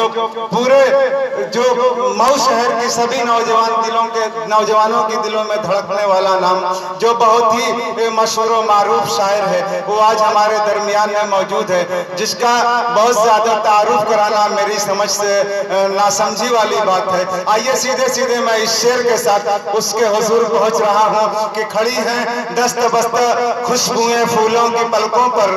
जो पूरे जो मऊ शहर के सभी नौजवानों के दिलों में धड़कने वाला नाम, जो बहुत ही मशहूर और मारूफ शायर है, वो आज हमारे दरमियान में मौजूद है, जिसका बहुत ज्यादा तारुफ कराना मेरी समझ से नासमझी वाली बात है। आइए सीधे सीधे मैं इस शेर के साथ उसके हुजूर पहुंच रहा हूं कि खड़ी हैं दस्त बस्त खुशबुएं फूलों की पलकों पर,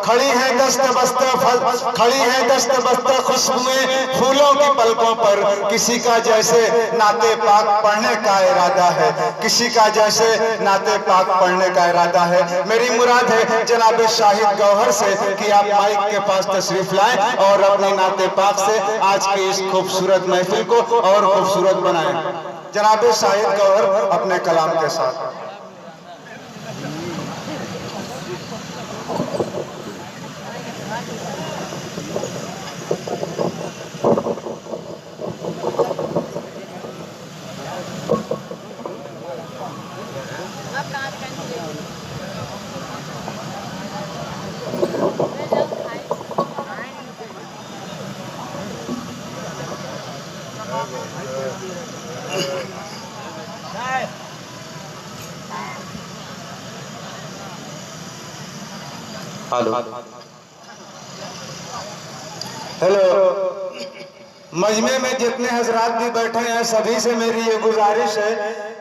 खड़ी हैं दस्त बस्त खुशबुएं फूलों की पलकों पर। किसी का जैसे नाते पाक पढ़ने का इरादा है, किसी का जैसे नाते पाक पढ़ने का इरादा है। मेरी मुराद है जनाब शाहिद गौहर से कि आप माइक के पास तशरीफ लाएं और अपने नाते पाक से आज की इस खूबसूरत महफिल को और खूबसूरत बनाएं। जनाब शाहिद गौहर अपने कलाम के साथ। हेलो, मजमे में जितने हजरात भी बैठे हैं सभी से मेरी ये गुजारिश है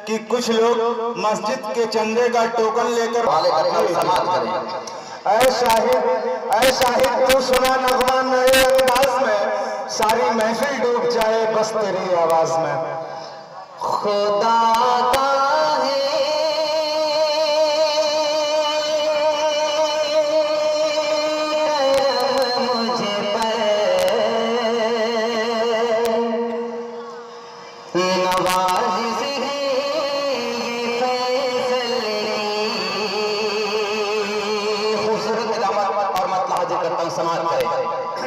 कि कुछ लोग मस्जिद के चंदे का टोकन लेकर ऐ शाहिद तू सुना नगमा नए अंदाज में, सारी महफिल डूब जाए बस तेरी आवाज में। खुदा का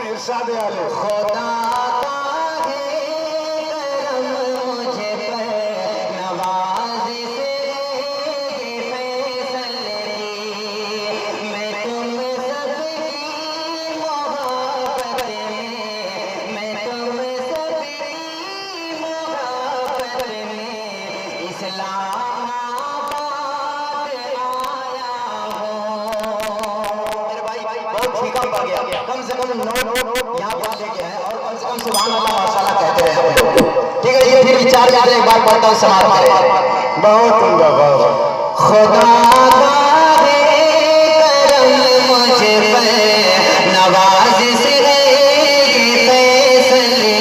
इरशाद आले खुदा का है करम मुझे पर नवाज से ये फैसले, मैं तुम सबकी मोहब्बत में, मैं तुम सबकी मोहब्बत में इस्लामाबाद आया हूँ। मेरे भाई बहुत फीका पड़ गया, कम से कम नोट यहाँ पर लेके आए और कम से कम सुभान अल्लाह माशाअल्लाह कहते रहे हम लोग। ठीक है, ये फिर विचार कर एक बार पढ़ता हूँ समाप्त करें। बहुत उम्दा बात। खुदा का है करम मुझे पर नवाज से ये फैसले,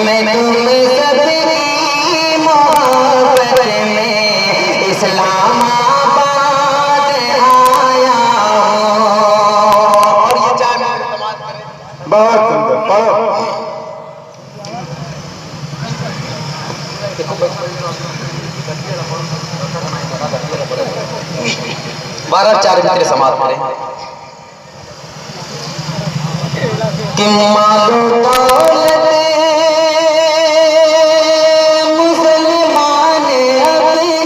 मैं तुम सबकी मोहब्बत में इस्लामाबाद आया हूँ। और ये चाहे बहुत सुंदर। 12-4 मित्र समाप्त करें कि मालो दौलत मुसलमान अपनी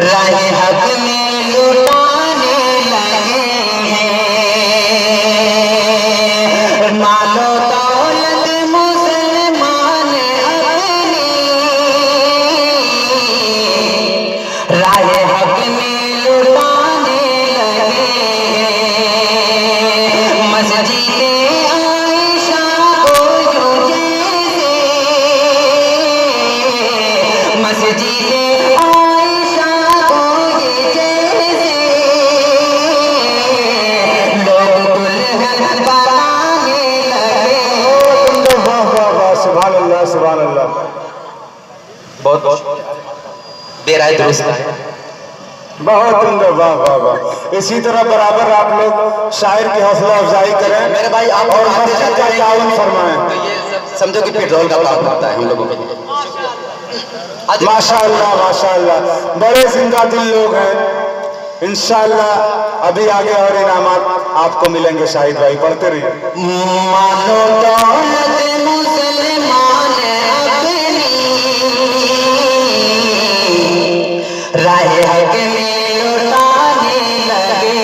राह हक में लुटाने लगे हैं। मालो दौलत मुसलमान अपनी राह हक में लुटाने लगे हैं। मस्जिदे आयशा को जो जैसे, मस्जिदे आयशा को ये जैसे लोग दुल्हन बनाने लगे। वाह वाह वाह, सुभान अल्लाह सुभान अल्लाह। बहुत बेराय दुरुस्त है, बहुत सुंदर। वाह वाह वाह। इसी तरह बराबर आप लोग शायर की हौसला अफजाई करें मेरे भाई, आप और मस्जिद का ताउन फरमाएं। तो ये सब समझो कि पेट्रोल का काम करता है हम लोगों के लिए। माशाअल्लाह माशाअल्लाह, बड़े जिंदा दिल लोग हैं। इंशाअल्लाह अभी आगे और इनामात आपको मिलेंगे। शाहिद भाई पढ़ते रहिए। मानो दौलत मुसलमान अपनी राह हक में लुटाने लगे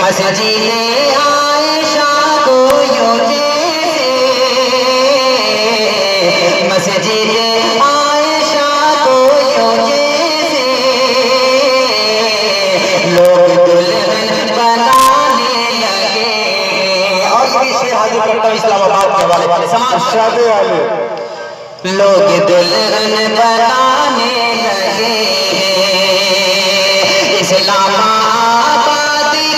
मस्जिद आयशा को यूं जैसे, मस्जिद आयशा को यूं जैसे लोग दुल्हन बनाने लगे। और ये शेर हाजिर करता हूँ इस्लामाबाद के हवाले वाले समाज शादी वाले। लोग दुल्हन बनाने लगे इस्लामाबाद की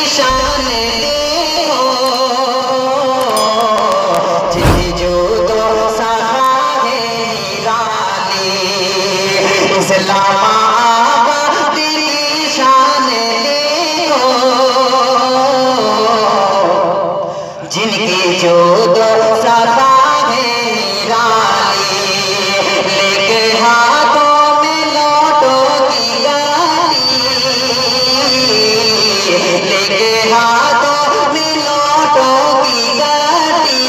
शान देखो, जिसकी जो दो सहा है हीरानी। इस्लामाबाद की शान देखो, जिनकी जो दो सहा है हीरानी। लेके हाथों में लौटों की गाड़ी, लेके हाथों में लौटों की गाड़ी।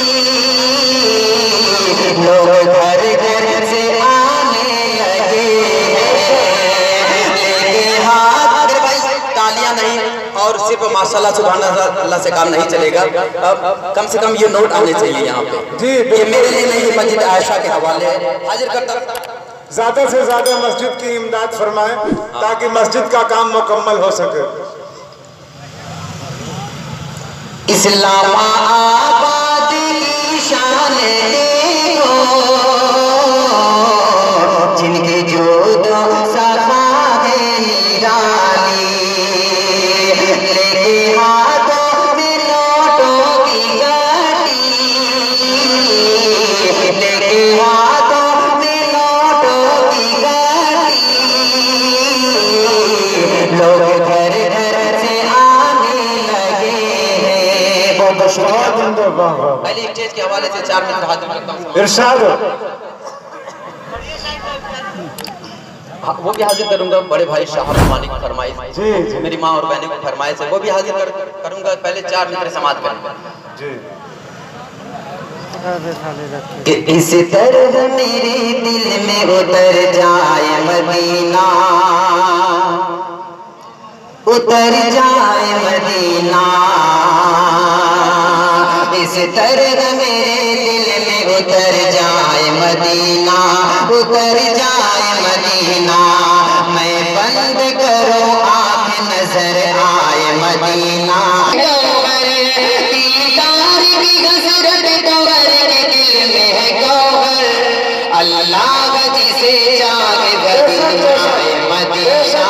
लोग घर घर से आने लगे, लेके हाथ। अगर भाई तालियां नहीं और सिर्फ माशाल्लाह सुभान अल्लाह से काम नहीं चलेगा, अब कम से कम ये नोट आने चाहिए यहाँ पे। जी, ये मेरे लिए नहीं, ये मस्जिद आयशा के हवाले हाजिर करता। ज्यादा से ज्यादा मस्जिद की इमदाद फरमाएं ताकि मस्जिद का काम मुकम्मल हो सके। इस्लामाबाद की शान देखो, जिनके जो दो सहा है हीरानी। लेके हाथों में लौटों की गाड़ी, लेके हाथों में लौटों की गाड़ी। लोग घर घर से आने लगे हैं। बहुत बहुत शुक्रिया। पहले स्टेज के हवाले से 4 मिनट हाजिर करता हूँ। इरशाद। हाँ, वो भी हाजिर करूंगा। बड़े भाई शाह मानी की फरमाइश, जी। मेरी माँ और बहनों की फरमाइश है, वो भी हाजिर करूंगा। पहले 4 मिनट समाज करूंगा जी। कि इस तरह मेरे दिल में उतर जाए मदीना, उतर जाए मदीना। इस तरह मेरे दिल में उतर जाए मदीना, उतर जाए मदीना। मैं बंद करूं आँख नजर आए मदीना। गौहर की तार की हसरत गौहर के दिल में है गौहर, अल्लाह जिसे चाहे वही जाए मदीना,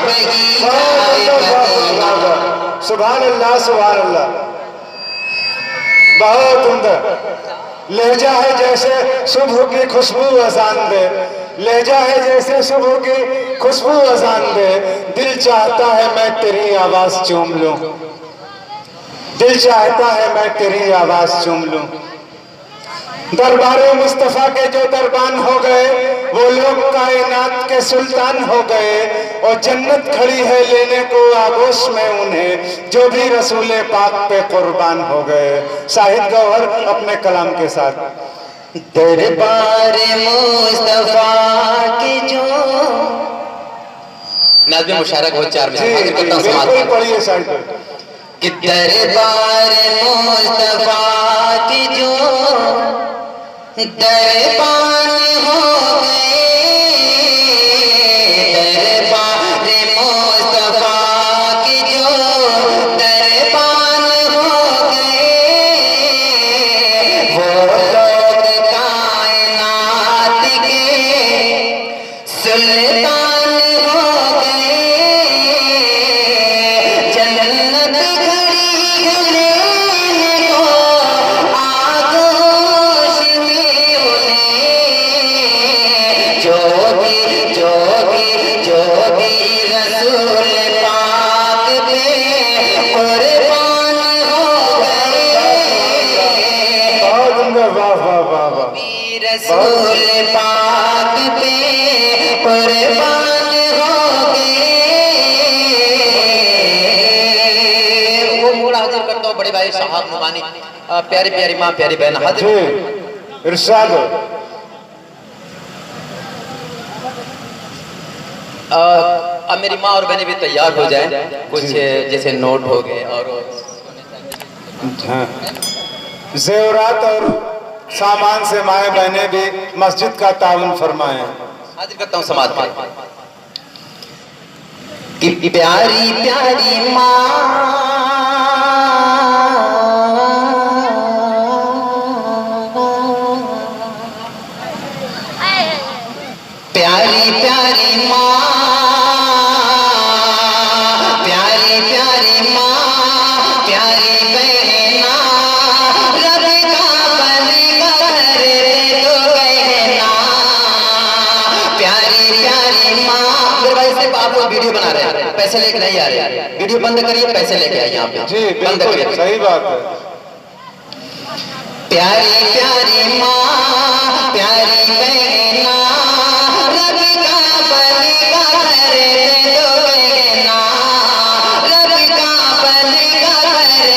वही जाए मदीना। सुभान अल्लाह, सुभान अल्लाह। बहुत उम्दा लहजा है जैसे सुबह की खुशबू अजान दे, लहजा है जैसे सुबह की खुशबू अजान दे। दिल चाहता है मैं तेरी आवाज चूम लूं, दिल चाहता है मैं तेरी आवाज चूम लूं। दरबारे मुस्तफा के जो दरबान हो गए, वो लोग कायनात के सुल्तान हो गए। और जन्नत खड़ी है लेने को आगोश में उन्हें, जो भी रसूले पाक पे कुर्बान हो गए। शाहिद गौहर अपने कलाम के साथ। दरबार मुस्तफा की जो नाज़िम मुशारक हो 4 मिनट हाजिर करता हूं समाज में। पढ़िए शाहिद। कि दरबार मुस्तफा की जो दरबान हो गए, दरबार मुस्तफा की जो दरबान हो गए। वो लोग कायनात के सुल्तान हो गए। जन्नत खड़ी है लेने को आगोश में उन्हें, जो भी रसूल पाक पे कुर्बान हो गए। बहुत सुंदर, वाह वाह वाह वाह। रसूल पाक पे कुर्बान हो गए। वो मूड हाजिर करता हूँ बड़े भाई साहब नुमानी। प्यारी प्यारी माँ, प्यारी बहन हाजिर। जी, इरशाद। अब मेरी माँ और बहनें भी तैयार हो जाए, कुछ जैसे नोट हो गए और हाँ, जेवरात और सामान से माए बहनें भी मस्जिद का ताउन फरमाएं। हाजिर करता हूँ समाज में कि प्यारी प्यारी माँ, प्यारी प्यारी माँ, प्यारी प्यारी माँ, प्यारी बहना, रब का बंदा घर दे दो बहना, प्यारी प्यारी माँ। मेरे भाई सिर्फ आप लोग वीडियो बना रहे हैं, पैसे लेके नहीं आ रहे, वीडियो बंद करिए, पैसे लेके आइए यहाँ पे। जी बिल्कुल सही बात है। प्यारी प्यारी माँ, प्यारी बहना, रब का बंदा घर दे दो बहना, रब का बंदा घर दे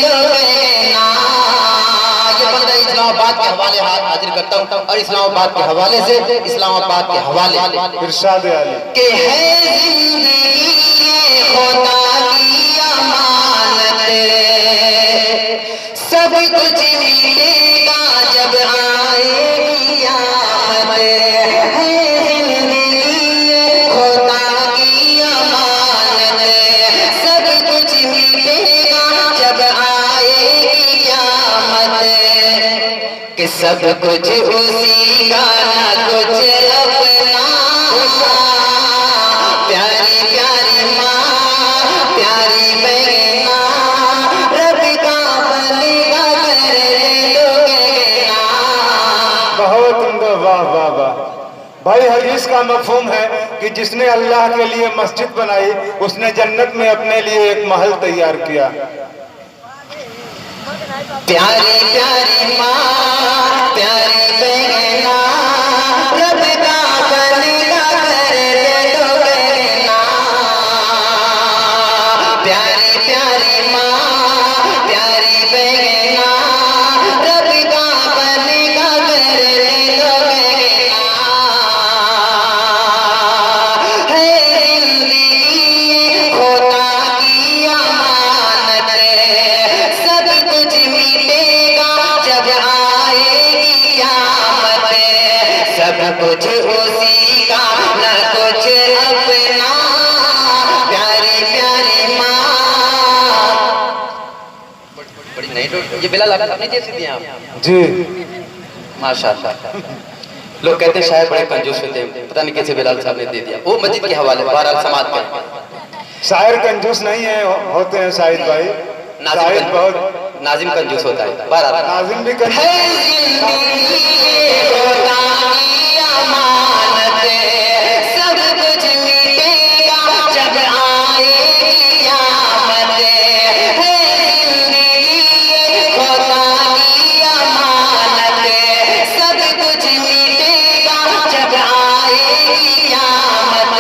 दो बहना। ये बंदा इस्लामाबाद के हवाले हाथ हाजिर करता हूँ और इस्लामाबाद के हवाले से इस्लामाबाद के हवाले इरशाद आली के है जिंदगी ये खुदा की अमानत, सब कुछ मिलेगा जब आएगी क़यामत, है जिंदगी ये खुदा की अमानत, सब कुछ मिलेगा जब आएगी क़यामत, कि सब कुछ उसी का ना कुछ अपना। प्यारी प्यारी माँ, प्यारी बहना, रब का बंदा घर दे दो बहना। बहुत उम्दा, वाह वाह वाह। भाई हदीस का मफहूम है कि जिसने अल्लाह के लिए मस्जिद बनाई उसने जन्नत में अपने लिए एक महल तैयार किया। प्यारी प्यारी माँ, प्यारी बहना, रब का बंदा घर दे दो बहना, प्यारी प्यारी माँ, प्यारी बहना, रब का बंदा घर दे दो बहना, है जिंदगी खुदा की अमानत, सब कुछ मिलेगा जब आएगी क़यामत, सब कुछ उसी का न कुछ अपना। प्यारी प्यारी माँ, बड़ी नहीं ये बिलाल आप अपनी जैसी दिए आप जी माशाल्लाह। लोग कहते हैं शायद बड़े कंजूस होते हैं, पता नहीं कैसे बिलाल साहब ने दे दिया। वो मस्जिद के हवाले बहरहाल समाज में शायर कंजूस नहीं है, होते हैं शाहिद भाई। शाहिद बहुत नाजिम कंजूस होता है, बहरहाल नाजिम भी कंजूस। है जिंदगी ये खुदा की अमानत, सब कुछ मिलेगा जब आएगी क़यामत, है जिंदगी ये खुदा की अमानत, सब कुछ मिलेगा जब आएगी क़यामत,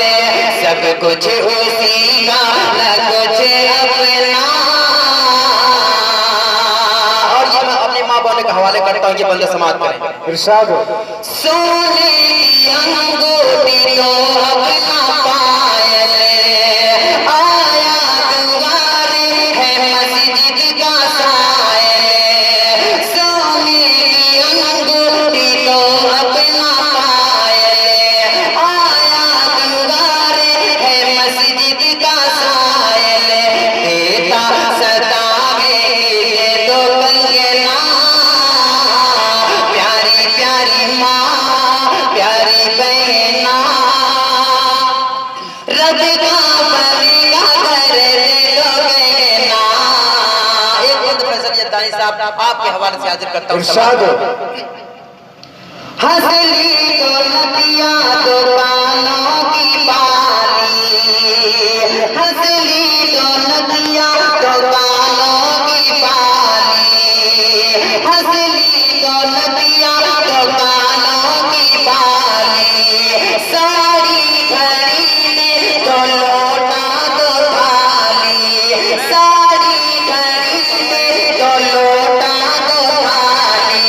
सब कुछ उसी का न कुछ अपना। और ये मैं अपनी माँ बहन के हवाले करता हूँ, ये बंदे समाज करें। इरशाद हो। सोने की अंगूठी तो अपना पायल, आया दुआरे है मस्जिद का सायल, सोने की अंगूठी तो अपना पायल, आया दुआरे है मस्जिद का सायल, देता सतावे ये तो कंगना। प्यारी प्यारी माँ, प्यारी बहना, रब का बंदा घर दे दो बहना। एक बंद फैसल यदानी साहब आपके हवाले से हाजिर करता हूँ। इरशाद हो। हंसली तो नदियाँ तो कानों की बाली, हंसली तो नदियाँ तो कानों की बाली, हंसली तो नदियाँ तो कानों की बाली, साड़ी खरीदे तो लौटा दो थाली, साड़ी खरीदे तो लौटा दो थाली,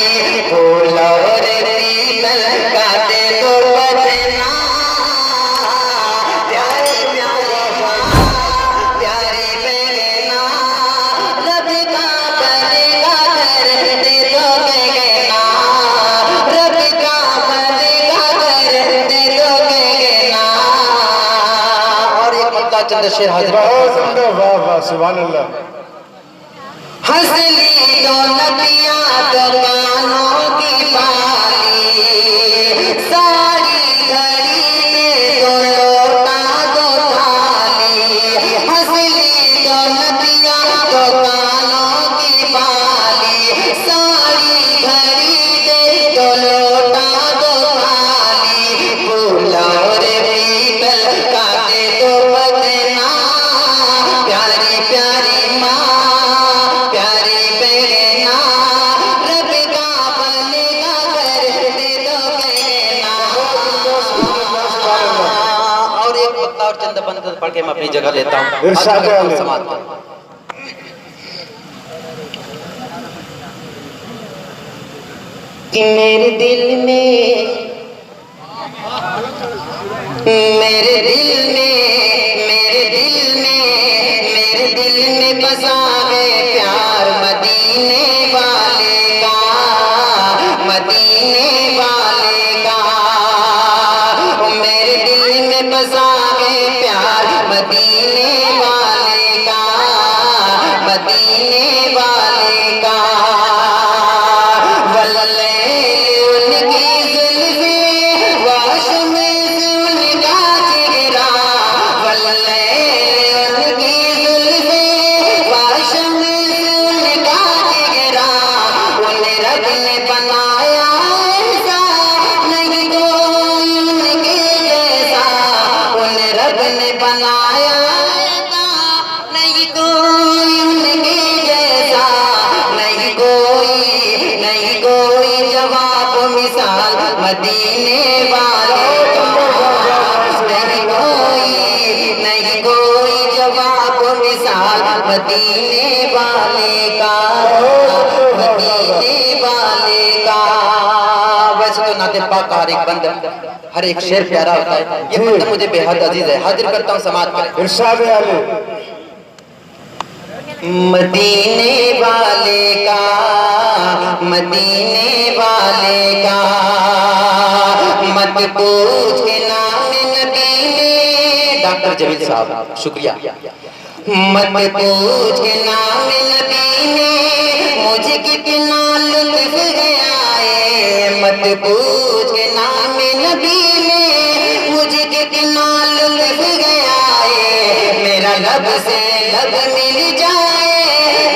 फूल और पीतल का दे दो बदना। अंदर शेर हाजिर बहुत सुंदर, वाह वाह, सुभान अल्लाह। हंसली दौलतिया दुकानों की पाली, सारी घड़ी में दो लोटा दो थाली। हंसली दौलतिया दुकानों की पाली, सारी घड़ी में दो लोटा दो थाली। फूला और पीतल का दे दो बदना, प्यारी प्यारी माँ और चंद बंद पढ़ के मैं अपनी जगह लेता हूँ। समाप्त कर। कि मेरे दिल में, मेरे दिल में, मेरे दिल में, मेरे दिल में बसा है प्यार मदीने वाले का, मदीने वाले का। मेरे दिल में बसा है प्यार मदीने वाले का, मदीने वाले का। वल्ले उनकी जुल्फे वाशम से उनका चेहरा, वल्ले उनकी जुल्फे वाशम से उनका चेहरा। उन्हें रब ने बनाया ऐसा, नहीं कोई उनके जैसा। उन्हें रब ने बनाया ऐसा, नहीं कोई उनके जैसा। नहीं कोई, नहीं कोई जवाब मिसाल मदीने वाले का। नहीं कोई, नहीं कोई जवाब मिसाल मदीने वाले का, मदीने वाले का। वैसे तो नाते पाक का हर एक बंद, हर एक शेर प्यारा होता है। ये बंद मुझे बेहद अजीज है। हाजिर करता हूँ समाज में इरशाद आले। मदीने वाले का, मदीने वाले का। मत पूछ के नाम नबी ने, डॉक्टर जमील साहब शुक्रिया। मत पूछ के नाम नबी ने मुझे कितना लुत्फ गया है। मत पूछ के नाम नबी ने मुझे कितना लुत्फ गया है। मेरा लब से लब मिल जाए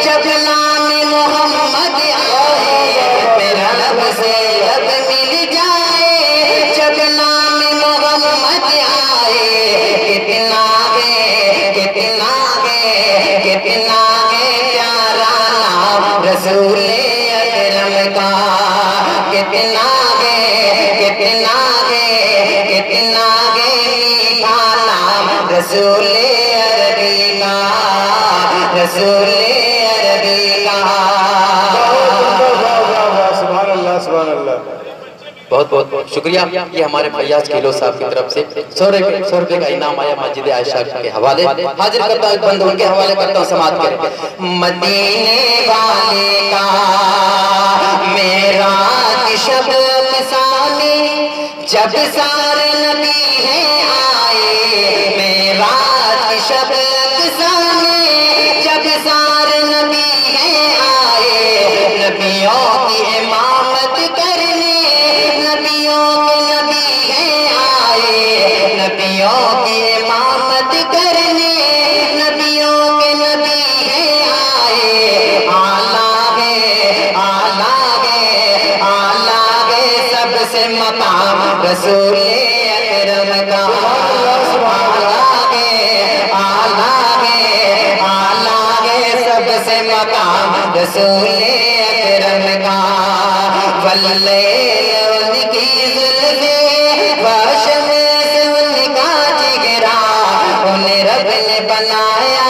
जब नाम मोहम्मद आए। मेरा लब से लब मिल जाए जब नाम मोहम्मद आए। कितना है, कितना है, कितना है प्यारा नाम रसूल अकरम का। कितना है, कितना है, कितना है मीठा नाम रसूल अरबी का, रसूल अरबी का। सुभान अल्लाह, सुभान अल्लाह। बहुत बहुत शुक्रिया। ये हमारे फैयाज किलो साहब की तरफ से 100 रुपए का इनाम आया मस्जिद आयशा के हवाले। हाजिर करता हूँ, बंद उनके हवाले करता हूँ समाज के। मदीने वाले का मेरा शब सामने जब सारे नबी हैं आए। मेरा शब सामने जब सारे नबी हैं आए। नबियों की इमामत करने नबियों के नबी हैं आए। नबियों की इमामत करने नबियों के नबी हैं आए। आला है, आला है, आला है सबसे मकाम रसूल अकरम का। आला है, आला है, आला है सबसे मकाम रसूल अकरम का। वल्ले उनकी जुल्फे वाशम से उनका जिगरा। उन्हें रब ने बनाया